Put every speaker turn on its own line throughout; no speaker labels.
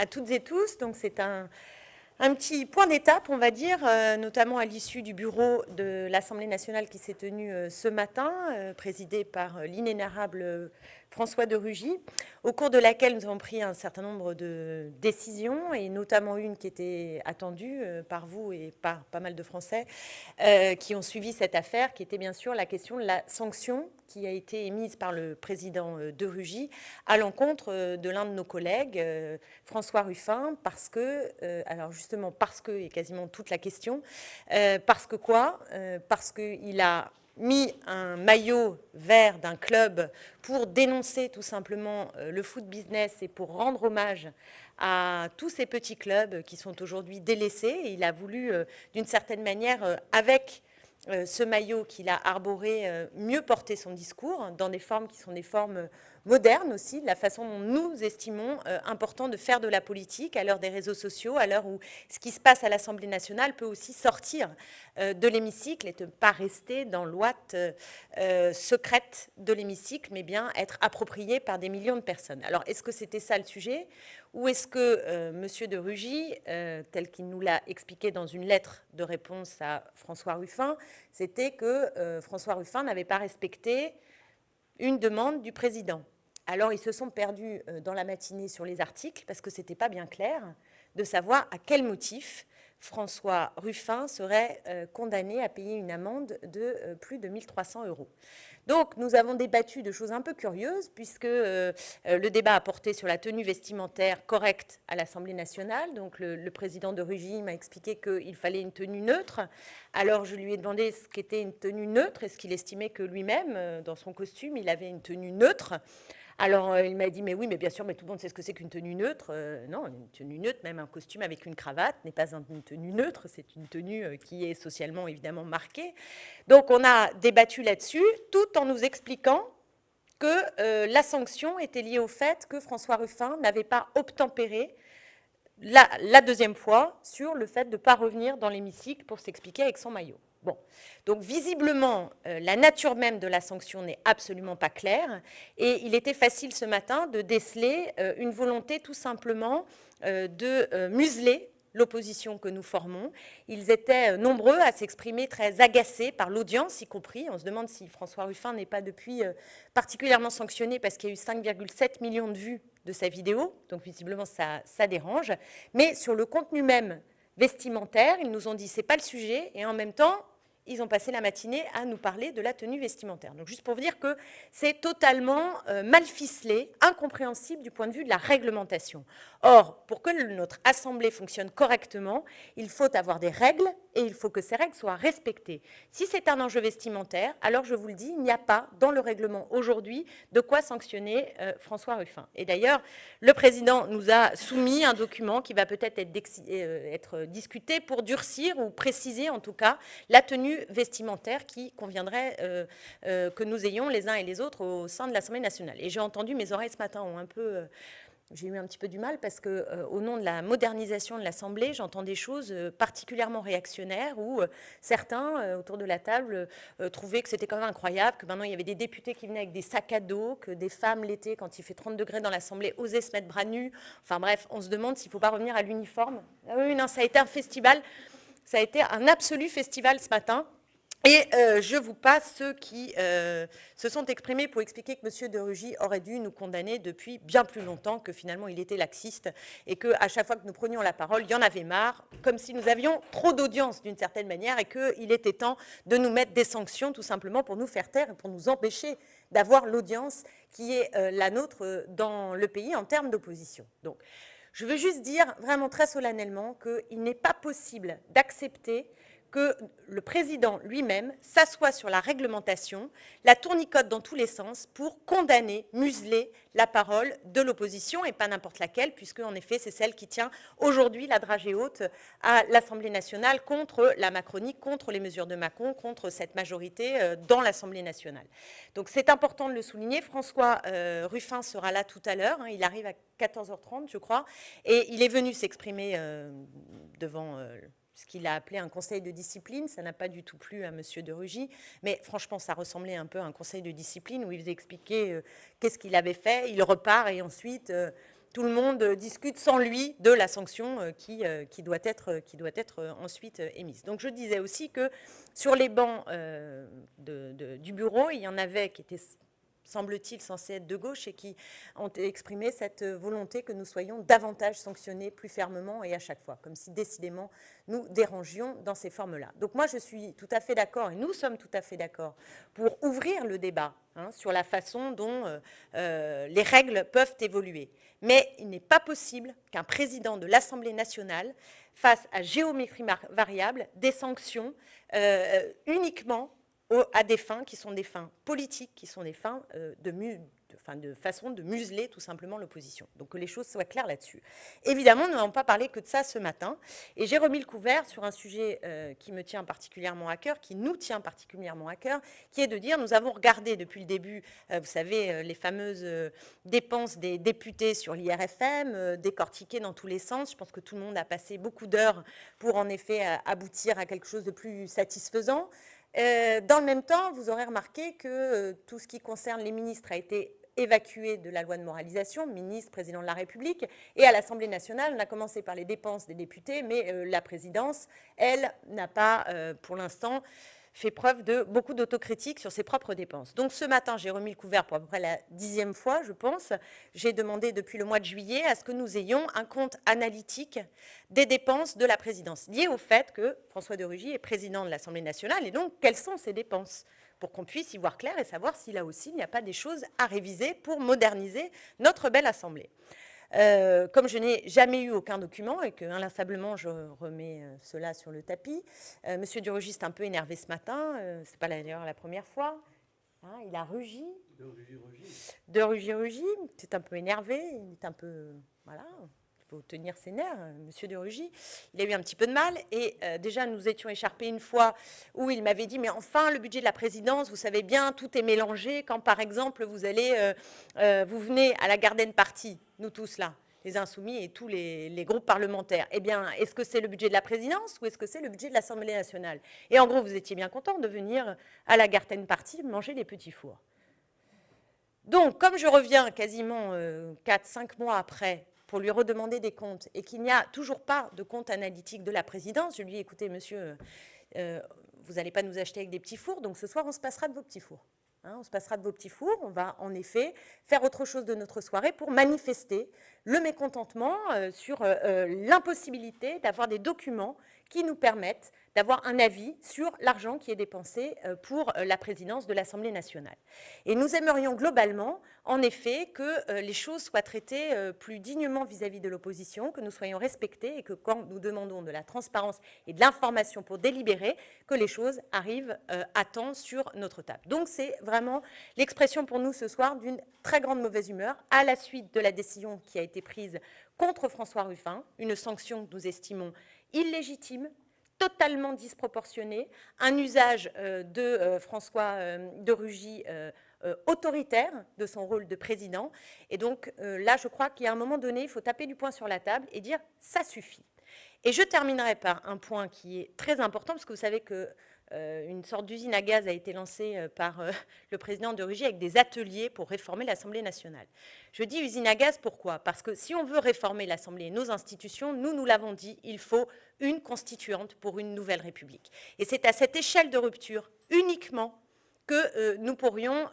à toutes et tous. Donc c'est un petit point d'étape, on va dire, notamment à l'issue du bureau de l'Assemblée nationale qui s'est tenu ce matin, présidé par l'inénarrable François de Rugy, au cours de laquelle nous avons pris un certain nombre de décisions, et notamment une qui était attendue par vous et par pas mal de Français qui ont suivi cette affaire, qui était bien sûr la question de la sanction qui a été émise par le président de Rugy à l'encontre de l'un de nos collègues, François Ruffin, parce que, alors justement parce que, et quasiment toute la question, parce que quoi ? Parce qu'il a mis un maillot vert d'un club pour dénoncer tout simplement le foot business et pour rendre hommage à tous ces petits clubs qui sont aujourd'hui délaissés. Et il a voulu, d'une certaine manière, avec ce maillot qu'il a arboré, mieux porter son discours dans des formes qui sont des formes modernes aussi, la façon dont nous estimons important de faire de la politique à l'heure des réseaux sociaux, à l'heure où ce qui se passe à l'Assemblée nationale peut aussi sortir de l'hémicycle et ne pas rester dans l'ouate secrète de l'hémicycle, mais bien être approprié par des millions de personnes. Alors, est-ce que c'était ça le sujet ? Ou est-ce que M. de Rugy, tel qu'il nous l'a expliqué dans une lettre de réponse à François Ruffin, c'était que François Ruffin n'avait pas respecté une demande du président. Alors, ils se sont perdus dans la matinée sur les articles parce que ce n'était pas bien clair de savoir à quel motif François Ruffin serait condamné à payer une amende de plus de 1 300 €. Donc, nous avons débattu de choses un peu curieuses, puisque le débat a porté sur la tenue vestimentaire correcte à l'Assemblée nationale. Donc, le président de Rugy m'a expliqué qu'il fallait une tenue neutre. Alors, je lui ai demandé ce qu'était une tenue neutre. Est-ce qu'il estimait que lui-même, dans son costume, il avait une tenue neutre ? Alors, il m'a dit, mais oui, mais bien sûr, mais tout le monde sait ce que c'est qu'une tenue neutre. Non, une tenue neutre, même un costume avec une cravate, n'est pas une tenue neutre, c'est une tenue qui est socialement, évidemment, marquée. Donc, on a débattu là-dessus, tout en nous expliquant que la sanction était liée au fait que François Ruffin n'avait pas obtempéré la deuxième fois sur le fait de ne pas revenir dans l'hémicycle pour s'expliquer avec son maillot. Bon, donc visiblement, la nature même de la sanction n'est absolument pas claire, et il était facile ce matin de déceler une volonté tout simplement de museler l'opposition que nous formons. Ils étaient nombreux à s'exprimer très agacés par l'audience, y compris. On se demande si François Ruffin n'est pas depuis particulièrement sanctionné parce qu'il y a eu 5,7 millions de vues de sa vidéo, donc visiblement ça dérange. Mais sur le contenu même vestimentaire, ils nous ont dit c'est pas le sujet, et en même temps, ils ont passé la matinée à nous parler de la tenue vestimentaire. Donc juste pour vous dire que c'est totalement mal ficelé, incompréhensible du point de vue de la réglementation. Or, pour que notre Assemblée fonctionne correctement, il faut avoir des règles et il faut que ces règles soient respectées. Si c'est un enjeu vestimentaire, alors je vous le dis, il n'y a pas dans le règlement aujourd'hui de quoi sanctionner François Ruffin. Et d'ailleurs, le président nous a soumis un document qui va peut-être être discuté pour durcir ou préciser en tout cas la tenue vestimentaire qui conviendrait que nous ayons les uns et les autres au sein de l'Assemblée nationale. Et j'ai entendu, mes oreilles ce matin ont un peu... j'ai eu un petit peu du mal parce qu'au nom de la modernisation de l'Assemblée, j'entends des choses particulièrement réactionnaires où certains, autour de la table, trouvaient que c'était quand même incroyable, que maintenant il y avait des députés qui venaient avec des sacs à dos, que des femmes l'été, quand il fait 30 degrés dans l'Assemblée, osaient se mettre bras nus. Enfin bref, on se demande s'il ne faut pas revenir à l'uniforme. Ah oui, non, ça a été un festival, ça a été un absolu festival ce matin. Et je vous passe ceux qui se sont exprimés pour expliquer que M. de Rugy aurait dû nous condamner depuis bien plus longtemps, que finalement il était laxiste et qu'à chaque fois que nous prenions la parole, il y en avait marre, comme si nous avions trop d'audience d'une certaine manière et qu'il était temps de nous mettre des sanctions tout simplement pour nous faire taire et pour nous empêcher d'avoir l'audience qui est la nôtre dans le pays en termes d'opposition. Donc, je veux juste dire vraiment très solennellement qu'il n'est pas possible d'accepter que le président lui-même s'assoit sur la réglementation, la tournicote dans tous les sens pour condamner, museler la parole de l'opposition, et pas n'importe laquelle, puisque en effet c'est celle qui tient aujourd'hui la dragée haute à l'Assemblée nationale contre la Macronie, contre les mesures de Macron, contre cette majorité dans l'Assemblée nationale. Donc c'est important de le souligner. François Ruffin sera là tout à l'heure, hein, il arrive à 14h30 je crois, et il est venu s'exprimer devant... ce qu'il a appelé un conseil de discipline. Ça n'a pas du tout plu à M. de Rugy, mais franchement, ça ressemblait un peu à un conseil de discipline où il faisait expliquer qu'est-ce qu'il avait fait, il repart et ensuite tout le monde discute sans lui de la sanction qui doit être ensuite émise. Donc je disais aussi que sur les bancs du bureau, il y en avait qui étaient, semble-t-il, censés être de gauche et qui ont exprimé cette volonté que nous soyons davantage sanctionnés plus fermement et à chaque fois, comme si décidément nous dérangions dans ces formes-là. Donc moi je suis tout à fait d'accord, et nous sommes tout à fait d'accord, pour ouvrir le débat sur la façon dont les règles peuvent évoluer. Mais il n'est pas possible qu'un président de l'Assemblée nationale fasse à géométrie variable des sanctions uniquement à des fins qui sont des fins politiques, qui sont des fins de façon de museler tout simplement l'opposition. Donc que les choses soient claires là-dessus. Évidemment, nous n'avons pas parlé que de ça ce matin, et j'ai remis le couvert sur un sujet qui me tient particulièrement à cœur, qui nous tient particulièrement à cœur, qui est de dire, nous avons regardé depuis le début, vous savez, les fameuses dépenses des députés sur l'IRFM, décortiquées dans tous les sens. Je pense que tout le monde a passé beaucoup d'heures pour en effet aboutir à quelque chose de plus satisfaisant. Dans le même temps, vous aurez remarqué que tout ce qui concerne les ministres a été évacué de la loi de moralisation, ministre, président de la République, et à l'Assemblée nationale, on a commencé par les dépenses des députés, mais la présidence, elle, n'a pas, pour l'instant, fait preuve de beaucoup d'autocritique sur ses propres dépenses. Donc ce matin, j'ai remis le couvert pour à peu près la 10e fois, je pense. J'ai demandé depuis le mois de juillet à ce que nous ayons un compte analytique des dépenses de la présidence, lié au fait que François de Rugy est président de l'Assemblée nationale, et donc quelles sont ses dépenses, pour qu'on puisse y voir clair et savoir si là aussi il n'y a pas des choses à réviser pour moderniser notre belle Assemblée. Comme je n'ai jamais eu aucun document et que inlassablement je remets cela sur le tapis, Monsieur de Rugy est un peu énervé ce matin, c'est pas d'ailleurs la première fois, il a rugi. De Rugy, c'est un peu énervé, il est un peu, voilà, il faut tenir ses nerfs, Monsieur de Rugy. Il a eu un petit peu de mal, et déjà nous étions écharpés une fois où il m'avait dit, mais enfin le budget de la présidence, vous savez bien, tout est mélangé. Quand par exemple vous venez à la Garden Party, nous tous là, les Insoumis et tous les groupes parlementaires, eh bien, est-ce que c'est le budget de la présidence ou est-ce que c'est le budget de l'Assemblée nationale? Et en gros, vous étiez bien content de venir à la Garden Party manger des petits fours. Donc, comme je reviens quasiment 4-5 mois après pour lui redemander des comptes et qu'il n'y a toujours pas de compte analytique de la présidence, je lui ai dit, écoutez, monsieur, vous n'allez pas nous acheter avec des petits fours, donc ce soir, on se passera de vos petits fours. On se passera de vos petits fours, on va en effet faire autre chose de notre soirée pour manifester le mécontentement sur l'impossibilité d'avoir des documents qui nous permettent d'avoir un avis sur l'argent qui est dépensé pour la présidence de l'Assemblée nationale. Et nous aimerions globalement, en effet, que les choses soient traitées plus dignement vis-à-vis de l'opposition, que nous soyons respectés et que quand nous demandons de la transparence et de l'information pour délibérer, que les choses arrivent à temps sur notre table. Donc c'est vraiment l'expression pour nous ce soir d'une très grande mauvaise humeur à la suite de la décision qui a été prise contre François Ruffin, une sanction que nous estimons illégitime, totalement disproportionné, un usage de François de Rugy autoritaire de son rôle de président. Et donc là, je crois qu'il y a un moment donné, il faut taper du poing sur la table et dire « ça suffit ». Et je terminerai par un point qui est très important, parce que vous savez que une sorte d'usine à gaz a été lancée par le président de Rugy avec des ateliers pour réformer l'Assemblée nationale. Je dis usine à gaz, pourquoi? Parce que si on veut réformer l'Assemblée et nos institutions, nous l'avons dit, il faut une constituante pour une nouvelle République. Et c'est à cette échelle de rupture uniquement que nous pourrions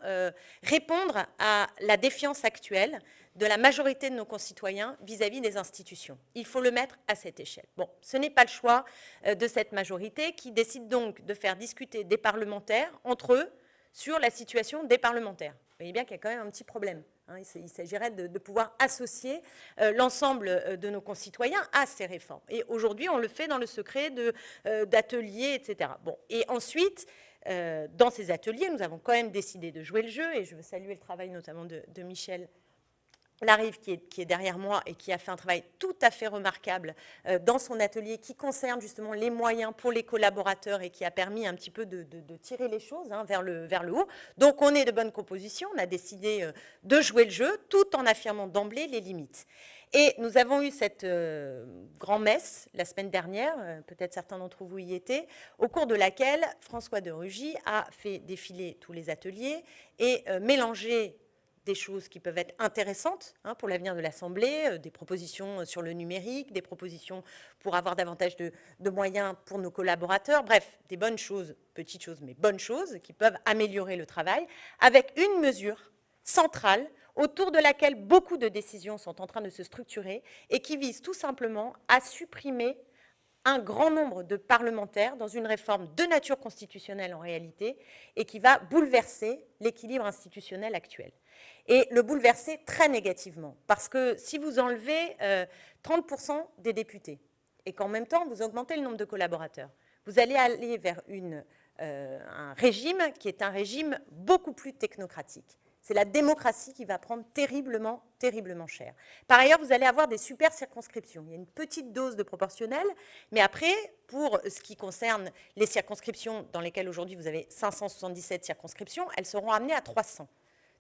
répondre à la défiance actuelle de la majorité de nos concitoyens vis-à-vis des institutions. Il faut le mettre à cette échelle. Bon, ce n'est pas le choix de cette majorité qui décide donc de faire discuter des parlementaires entre eux sur la situation des parlementaires. Vous voyez bien qu'il y a quand même un petit problème. Il s'agirait de pouvoir associer l'ensemble de nos concitoyens à ces réformes. Et aujourd'hui, on le fait dans le secret d'ateliers, etc. Bon, et ensuite, dans ces ateliers, nous avons quand même décidé de jouer le jeu, et je veux saluer le travail notamment de Michel Larive qui est derrière moi et qui a fait un travail tout à fait remarquable dans son atelier qui concerne justement les moyens pour les collaborateurs et qui a permis un petit peu de tirer les choses vers le haut. Donc on est de bonne composition, on a décidé de jouer le jeu tout en affirmant d'emblée les limites. Et nous avons eu cette grand-messe la semaine dernière, peut-être certains d'entre vous y étaient, au cours de laquelle François de Rugy a fait défiler tous les ateliers et mélangé des choses qui peuvent être intéressantes pour l'avenir de l'Assemblée, des propositions sur le numérique, des propositions pour avoir davantage de moyens pour nos collaborateurs, bref, des bonnes choses, petites choses, mais bonnes choses qui peuvent améliorer le travail, avec une mesure centrale autour de laquelle beaucoup de décisions sont en train de se structurer et qui vise tout simplement à supprimer un grand nombre de parlementaires dans une réforme de nature constitutionnelle en réalité et qui va bouleverser l'équilibre institutionnel actuel. Et le bouleverser très négativement, parce que si vous enlevez 30% des députés et qu'en même temps vous augmentez le nombre de collaborateurs, vous allez aller vers un régime qui est un régime beaucoup plus technocratique. C'est la démocratie qui va prendre terriblement, terriblement cher. Par ailleurs, vous allez avoir des super circonscriptions. Il y a une petite dose de proportionnel, mais après, pour ce qui concerne les circonscriptions dans lesquelles aujourd'hui vous avez 577 circonscriptions, elles seront amenées à 300.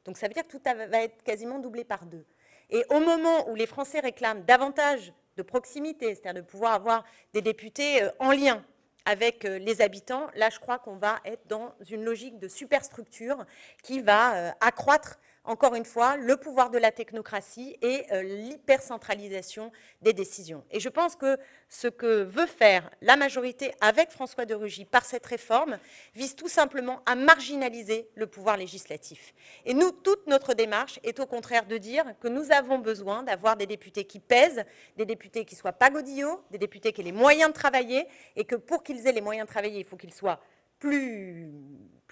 Donc ça veut dire que tout va être quasiment doublé par 2. Et au moment où les Français réclament davantage de proximité, c'est-à-dire de pouvoir avoir des députés en lien avec les habitants, là je crois qu'on va être dans une logique de superstructure qui va accroître encore une fois le pouvoir de la technocratie et l'hypercentralisation des décisions. Et je pense que ce que veut faire la majorité avec François de Rugy par cette réforme vise tout simplement à marginaliser le pouvoir législatif. Et nous, toute notre démarche est au contraire de dire que nous avons besoin d'avoir des députés qui pèsent, des députés qui ne soient pas godillots, des députés qui aient les moyens de travailler, et que pour qu'ils aient les moyens de travailler, il faut qu'ils soient plus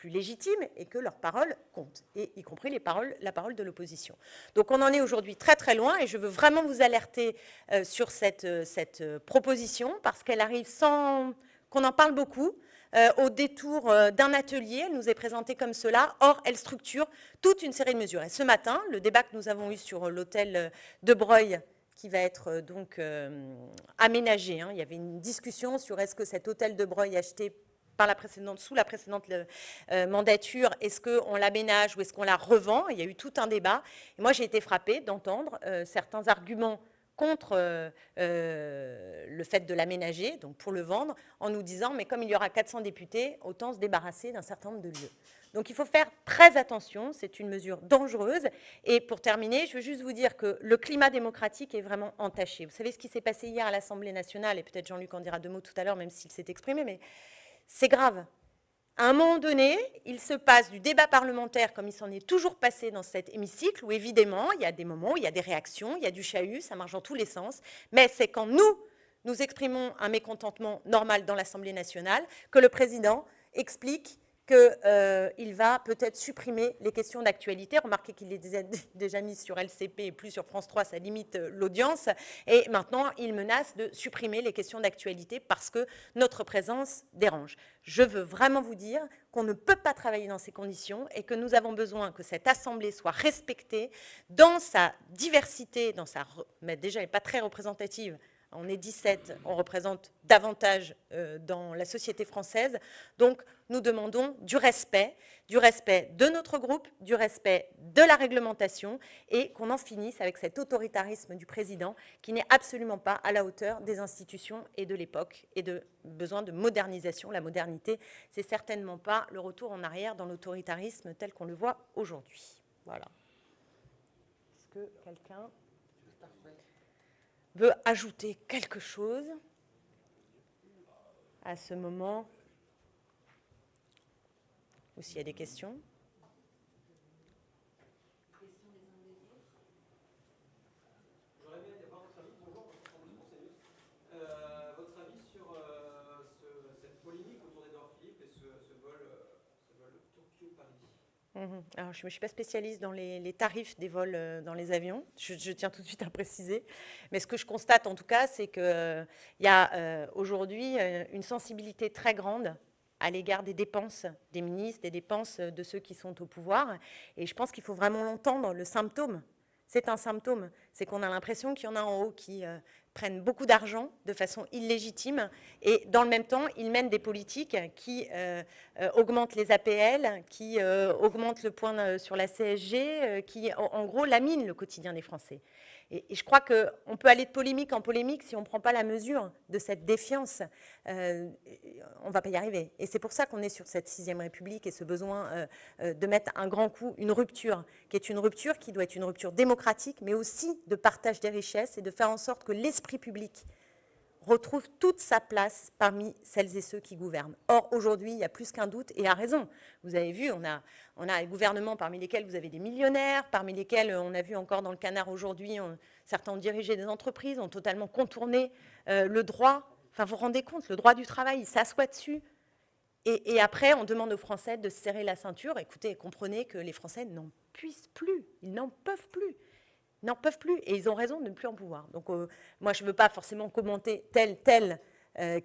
légitimes et que leurs paroles comptent, et y compris la parole de l'opposition. Donc on en est aujourd'hui très très loin, et je veux vraiment vous alerter sur cette proposition, parce qu'elle arrive sans qu'on en parle beaucoup, au détour d'un atelier. Elle nous est présentée comme cela, or elle structure toute une série de mesures. Et ce matin, le débat que nous avons eu sur l'hôtel de Broglie, qui va être donc aménagé, il y avait une discussion sur est-ce que cet hôtel de Broglie acheté sous la précédente mandature, est-ce qu'on l'aménage ou est-ce qu'on la revend? Il y a eu tout un débat. Et moi, j'ai été frappée d'entendre certains arguments contre le fait de l'aménager, donc pour le vendre, en nous disant, mais comme il y aura 400 députés, autant se débarrasser d'un certain nombre de lieux. Donc il faut faire très attention, c'est une mesure dangereuse. Et pour terminer, je veux juste vous dire que le climat démocratique est vraiment entaché. Vous savez ce qui s'est passé hier à l'Assemblée nationale, et peut-être Jean-Luc en dira 2 mots tout à l'heure, même s'il s'est exprimé, mais c'est grave. À un moment donné, il se passe du débat parlementaire comme il s'en est toujours passé dans cet hémicycle, où évidemment, il y a des moments où il y a des réactions, il y a du chahut, ça marche dans tous les sens, mais c'est quand nous exprimons un mécontentement normal dans l'Assemblée nationale que le président explique qu'il va peut-être supprimer les questions d'actualité. Remarquez qu'il est déjà mis sur LCP et plus sur France 3, ça limite l'audience. Et maintenant, il menace de supprimer les questions d'actualité parce que notre présence dérange. Je veux vraiment vous dire qu'on ne peut pas travailler dans ces conditions et que nous avons besoin que cette Assemblée soit respectée dans sa diversité, mais déjà elle n'est pas très représentative. On est 17, on représente davantage dans la société française. Donc, nous demandons du respect de notre groupe, du respect de la réglementation et qu'on en finisse avec cet autoritarisme du président qui n'est absolument pas à la hauteur des institutions et de l'époque et de besoin de modernisation. La modernité, c'est certainement pas le retour en arrière dans l'autoritarisme tel qu'on le voit aujourd'hui. Voilà. Est-ce que quelqu'un veut ajouter quelque chose à ce moment, ou s'il y a des questions?
J'aurais aimé avoir votre avis. Bonjour, votre avis sur cette polémique autour d'Édouard Philippe et ce vol Tokyo-Paris.
Alors, je ne suis pas spécialiste dans les tarifs des vols dans les avions, je tiens tout de suite à préciser. Mais ce que je constate en tout cas, c'est qu'il y a aujourd'hui une sensibilité très grande à l'égard des dépenses des ministres, des dépenses de ceux qui sont au pouvoir. Et je pense qu'il faut vraiment l'entendre, le symptôme. C'est un symptôme, c'est qu'on a l'impression qu'il y en a en haut qui prennent beaucoup d'argent de façon illégitime et dans le même temps, ils mènent des politiques qui augmentent les APL, qui augmentent le point sur la CSG, qui en gros laminent le quotidien des Français. Et je crois qu'on peut aller de polémique en polémique si on ne prend pas la mesure de cette défiance. On ne va pas y arriver. Et c'est pour ça qu'on est sur cette 6e République et ce besoin de mettre un grand coup, une rupture, qui est une rupture qui doit être une rupture démocratique, mais aussi de partage des richesses et de faire en sorte que l'esprit public retrouve toute sa place parmi celles et ceux qui gouvernent. Or, aujourd'hui, il y a plus qu'un doute, et à raison. Vous avez vu, on a des gouvernements parmi lesquels vous avez des millionnaires, parmi lesquels on a vu encore dans le Canard aujourd'hui, certains ont dirigé des entreprises, ont totalement contourné le droit. Enfin, vous vous rendez compte, le droit du travail, ils s'assoient dessus. Et après, on demande aux Français de se serrer la ceinture. Écoutez, comprenez que les Français n'en puissent plus, ils n'en peuvent plus. N'en peuvent plus, et ils ont raison de ne plus en pouvoir. Donc moi, je ne veux pas forcément commenter telle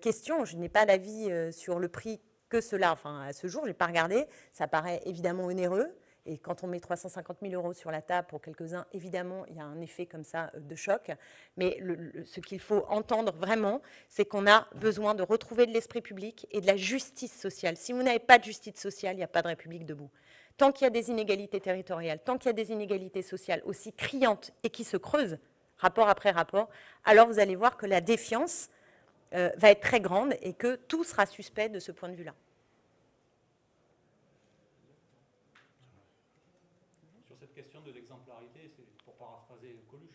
question. Je n'ai pas d'avis sur le prix que cela. Enfin, à ce jour, je n'ai pas regardé. Ça paraît évidemment onéreux. Et quand on met 350 000 € sur la table pour quelques-uns, évidemment, il y a un effet comme ça de choc. Mais ce qu'il faut entendre vraiment, c'est qu'on a besoin de retrouver de l'esprit public et de la justice sociale. Si vous n'avez pas de justice sociale, il n'y a pas de République debout. Tant qu'il y a des inégalités territoriales, tant qu'il y a des inégalités sociales aussi criantes et qui se creusent, rapport après rapport, alors vous allez voir que la défiance va être très grande et que tout sera suspect de ce point de vue-là.
Sur cette question de l'exemplarité, c'est pour paraphraser Coluche.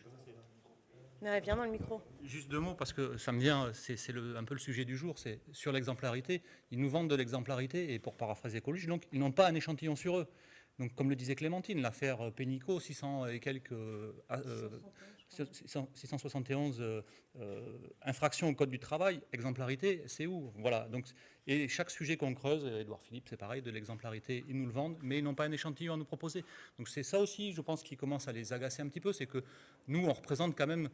Ouais, viens dans le micro.
Juste 2 mots, parce que ça me vient, c'est un peu le sujet du jour, c'est sur l'exemplarité. Ils nous vendent de l'exemplarité, et pour paraphraser Coluche, donc ils n'ont pas un échantillon sur eux. Donc, comme le disait Clémentine, l'affaire Pénicaud, 600 et quelques 671 infractions au code du travail, exemplarité, c'est où? Voilà. Donc, et chaque sujet qu'on creuse, Édouard Philippe, c'est pareil, de l'exemplarité, ils nous le vendent, mais ils n'ont pas un échantillon à nous proposer. Donc c'est ça aussi, je pense, qui commence à les agacer un petit peu, c'est que nous, on représente quand même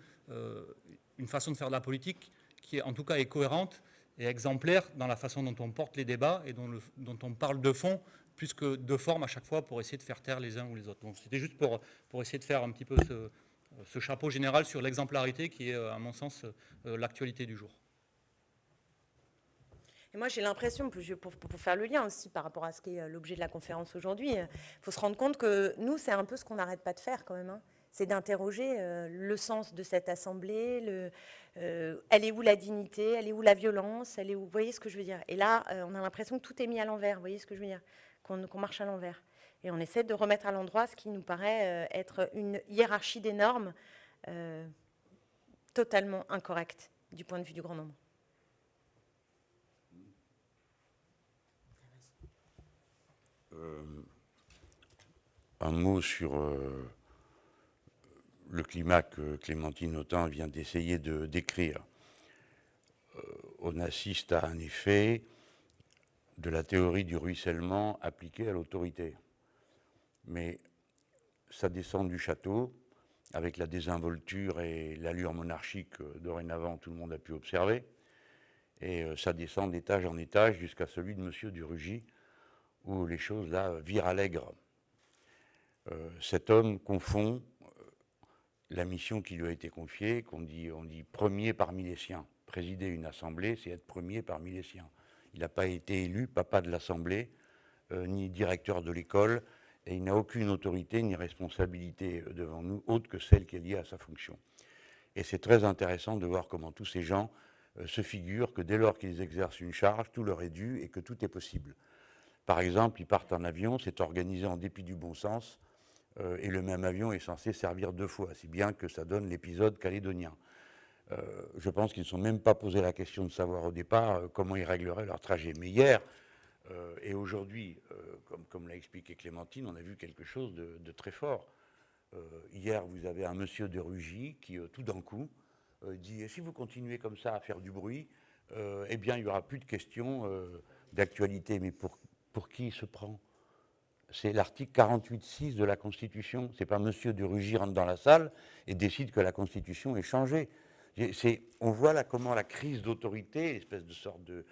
une façon de faire de la politique qui, en tout cas, est cohérente et exemplaire dans la façon dont on porte les débats et dont on parle de fond, plus que de forme à chaque fois pour essayer de faire taire les uns ou les autres. Donc c'était juste pour essayer de faire un petit peu ce chapeau général sur l'exemplarité qui est, à mon sens, l'actualité du jour.
Et moi, j'ai l'impression, pour faire le lien aussi par rapport à ce qui est l'objet de la conférence aujourd'hui, il faut se rendre compte que nous, c'est un peu ce qu'on n'arrête pas de faire quand même, hein. C'est d'interroger le sens de cette assemblée, elle est où la dignité, elle est où la violence, elle est où, vous voyez ce que je veux dire? Et là, on a l'impression que tout est mis à l'envers, vous voyez ce que je veux dire? Qu'on marche à l'envers. Et on essaie de remettre à l'endroit ce qui nous paraît être une hiérarchie des normes totalement incorrecte du point de vue du grand nombre.
Un mot sur le climat que Clémentine Autain vient d'essayer de décrire. On assiste à un effet de la théorie du ruissellement appliquée à l'autorité. Mais ça descend du château, avec la désinvolture et l'allure monarchique que dorénavant tout le monde a pu observer, et ça descend d'étage en étage jusqu'à celui de M. de Rugy, où les choses là virent à l'aigre. Cet homme confond la mission qui lui a été confiée, on dit premier parmi les siens. Présider une assemblée, c'est être premier parmi les siens. Il n'a pas été élu papa de l'assemblée, ni directeur de l'école, et il n'a aucune autorité ni responsabilité devant nous, autre que celle qui est liée à sa fonction. Et c'est très intéressant de voir comment tous ces gens se figurent que dès lors qu'ils exercent une charge, tout leur est dû et que tout est possible. Par exemple, ils partent en avion, c'est organisé en dépit du bon sens, et le même avion est censé servir 2 fois, si bien que ça donne l'épisode calédonien. Je pense qu'ils ne se sont même pas posé la question de savoir au départ comment ils régleraient leur trajet. Mais hier et aujourd'hui, comme l'a expliqué Clémentine, on a vu quelque chose de très fort. Hier, vous avez un monsieur de Rugy qui, tout d'un coup, dit « Si vous continuez comme ça à faire du bruit, eh bien, il n'y aura plus de questions d'actualité. » Mais pour qui il se prend? C'est l'article 48.6 de la Constitution. Ce n'est pas monsieur de Rugy rentre dans la salle et décide que la Constitution est changée. On voit là comment la crise d'autorité, espèce de sorte de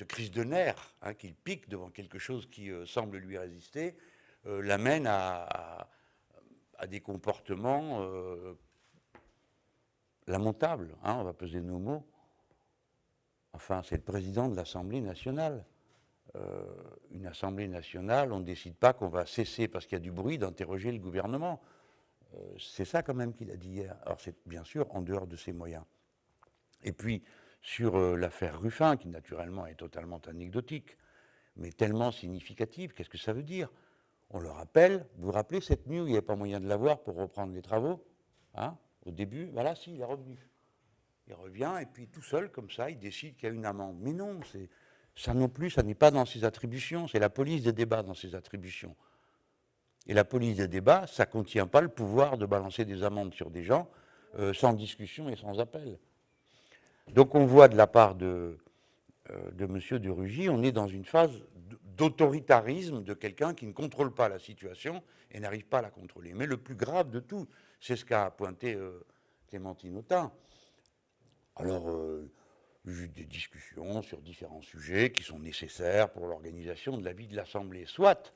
crise de nerfs, hein, qu'il pique devant quelque chose qui semble lui résister, l'amène à des comportements lamentables. Hein, on va peser nos mots. Enfin, c'est le président de l'Assemblée nationale. Une Assemblée nationale, on ne décide pas qu'on va cesser, parce qu'il y a du bruit, d'interroger le gouvernement. C'est ça quand même qu'il a dit hier. Alors c'est bien sûr en dehors de ses moyens. Et puis sur l'affaire Ruffin, qui naturellement est totalement anecdotique, mais tellement significative, qu'est-ce que ça veut dire? On le rappelle, vous vous rappelez cette nuit où il n'y avait pas moyen de l'avoir pour reprendre les travaux, hein, au début, voilà, si, il est revenu. Il revient et puis tout seul, comme ça, il décide qu'il y a une amende. Mais non, ça non plus, ça n'est pas dans ses attributions, c'est la police des débats dans ses attributions. Et la police des débats, ça ne contient pas le pouvoir de balancer des amendes sur des gens sans discussion et sans appel. Donc on voit de la part de M. de Rugy, on est dans une phase d'autoritarisme de quelqu'un qui ne contrôle pas la situation et n'arrive pas à la contrôler. Mais le plus grave de tout, c'est ce qu'a pointé Clémentine Autain. Alors, il y a eu des discussions sur différents sujets qui sont nécessaires pour l'organisation de la vie de l'Assemblée, soit,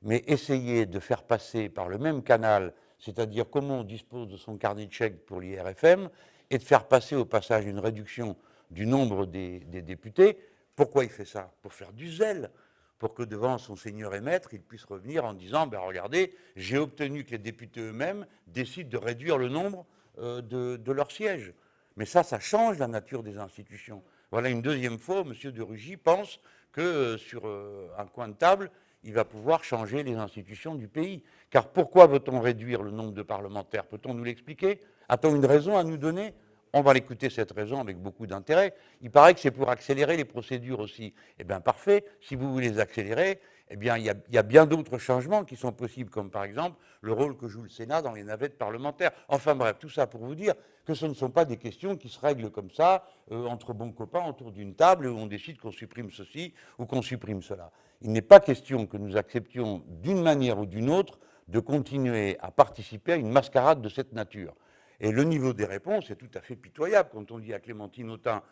mais essayer de faire passer par le même canal, c'est-à-dire comment on dispose de son carnet de chèques pour l'IRFM, et de faire passer au passage une réduction du nombre des députés. Pourquoi il fait ça? Pour faire du zèle, pour que devant son seigneur et maître, il puisse revenir en disant, ben regardez, j'ai obtenu que les députés eux-mêmes décident de réduire le nombre de leurs sièges. Mais ça change la nature des institutions. Voilà une deuxième fois, M. de Rugy pense que sur un coin de table, il va pouvoir changer les institutions du pays. Car pourquoi veut-on réduire le nombre de parlementaires? Peut-on nous l'expliquer? A-t-on une raison à nous donner? On va l'écouter, cette raison, avec beaucoup d'intérêt. Il paraît que c'est pour accélérer les procédures aussi. Eh bien, parfait. Si vous voulez les accélérer, eh bien, il y a bien d'autres changements qui sont possibles, comme par exemple le rôle que joue le Sénat dans les navettes parlementaires. Enfin bref, tout ça pour vous dire que ce ne sont pas des questions qui se règlent comme ça, entre bons copains, autour d'une table, où on décide qu'on supprime ceci ou qu'on supprime cela. Il n'est pas question que nous acceptions, d'une manière ou d'une autre, de continuer à participer à une mascarade de cette nature. Et le niveau des réponses est tout à fait pitoyable. Quand on dit à Clémentine Autain,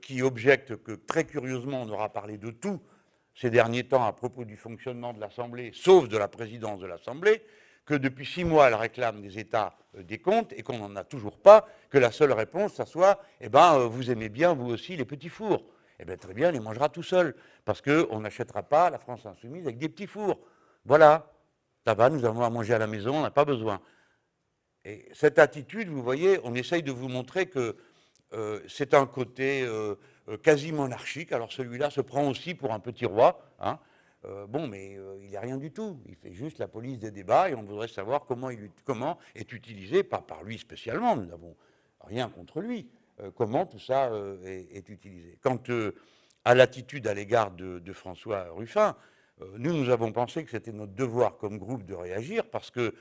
qui objecte que, très curieusement, on aura parlé de tout ces derniers temps à propos du fonctionnement de l'Assemblée, sauf de la présidence de l'Assemblée, que depuis 6 mois, elle réclame des états des comptes et qu'on n'en a toujours pas, que la seule réponse, ça soit, eh ben, vous aimez bien, vous aussi, les petits fours. Eh bien, très bien, elle les mangera tout seul, parce qu'on n'achètera pas la France insoumise avec des petits fours. Voilà, ça va, nous avons à manger à la maison, on n'a pas besoin. Et cette attitude, vous voyez, on essaye de vous montrer que c'est un côté quasi monarchique. Alors celui-là se prend aussi pour un petit roi, hein. Bon, mais il n'est rien du tout. Il fait juste la police des débats et on voudrait savoir comment est utilisé, pas par lui spécialement, nous n'avons rien contre lui, comment tout ça est utilisé. Quant à l'attitude à l'égard de François Ruffin, nous avons pensé que c'était notre devoir comme groupe de réagir parce que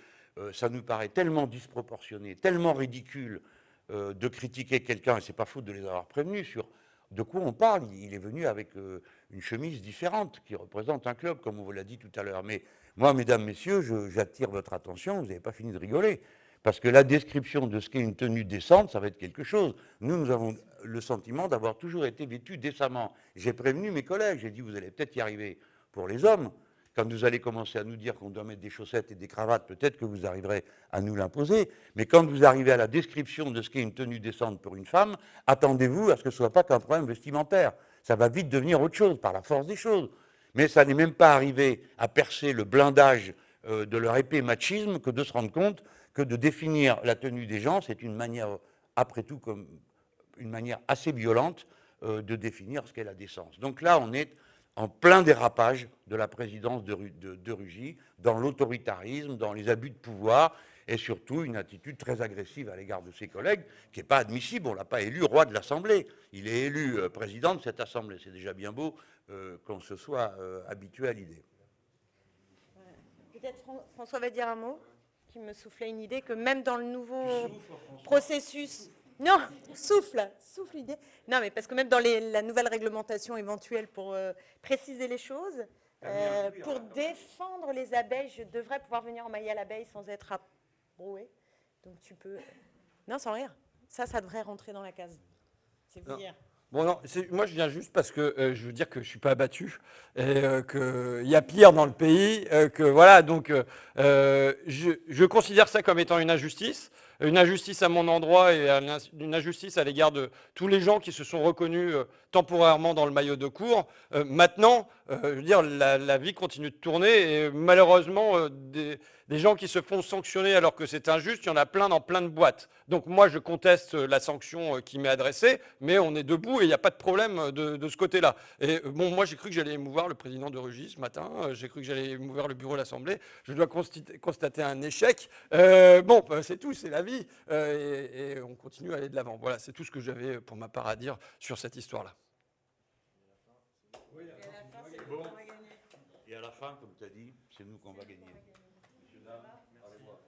ça nous paraît tellement disproportionné, tellement ridicule de critiquer quelqu'un, et c'est pas faute de les avoir prévenus sur de quoi on parle. Il est venu avec une chemise différente qui représente un club, comme on vous l'a dit tout à l'heure. Mais moi, mesdames, messieurs, j'attire votre attention, vous n'avez pas fini de rigoler, parce que la description de ce qu'est une tenue décente, ça va être quelque chose. Nous avons le sentiment d'avoir toujours été vêtus décemment. J'ai prévenu mes collègues, j'ai dit, vous allez peut-être y arriver pour les hommes. Quand vous allez commencer à nous dire qu'on doit mettre des chaussettes et des cravates, peut-être que vous arriverez à nous l'imposer. Mais quand vous arrivez à la description de ce qu'est une tenue décente pour une femme, attendez-vous à ce que ce ne soit pas qu'un problème vestimentaire. Ça va vite devenir autre chose, par la force des choses. Mais ça n'est même pas arrivé à percer le blindage de leur épais machisme que de se rendre compte que de définir la tenue des gens, c'est une manière, après tout, comme une manière assez violente de définir ce qu'est la décence. Donc là, on est en plein dérapage de la présidence de Rugy, dans l'autoritarisme, dans les abus de pouvoir, et surtout une attitude très agressive à l'égard de ses collègues, qui n'est pas admissible. On ne l'a pas élu roi de l'Assemblée. Il est élu président de cette Assemblée. C'est déjà bien beau qu'on se soit habitué à l'idée.
Peut-être François va dire un mot qui me soufflait une idée que même dans le nouveau processus... Non, souffle l'idée. Non, mais parce que même dans la nouvelle réglementation éventuelle pour préciser les choses, pour défendre les abeilles, je devrais pouvoir venir emmailler à l'abeille sans être abroué. Donc tu peux... Non, sans rire. Ça devrait rentrer dans la case. C'est vous dire.
Bon, non, moi je viens juste parce que je veux dire que je ne suis pas abattu et qu'il y a pire dans le pays. Que voilà, donc je considère ça comme étant une injustice à mon endroit et une injustice à l'égard de tous les gens qui se sont reconnus temporairement dans le maillot de cour. Maintenant, je veux dire, la vie continue de tourner et malheureusement, Des gens qui se font sanctionner alors que c'est injuste, il y en a plein dans plein de boîtes. Donc moi, je conteste la sanction qui m'est adressée, mais on est debout et il n'y a pas de problème de ce côté-là. Et bon, moi, j'ai cru que j'allais émouvoir le président de Rungis ce matin, j'ai cru que j'allais émouvoir le bureau de l'Assemblée. Je dois constater un échec. Bon, c'est tout, c'est la vie. Et on continue à aller de l'avant. Voilà, c'est tout ce que j'avais pour ma part à dire sur cette histoire-là.
Et à la fin, comme tu as dit, c'est nous qu'on va gagner. Messieurs, dames, allez voir.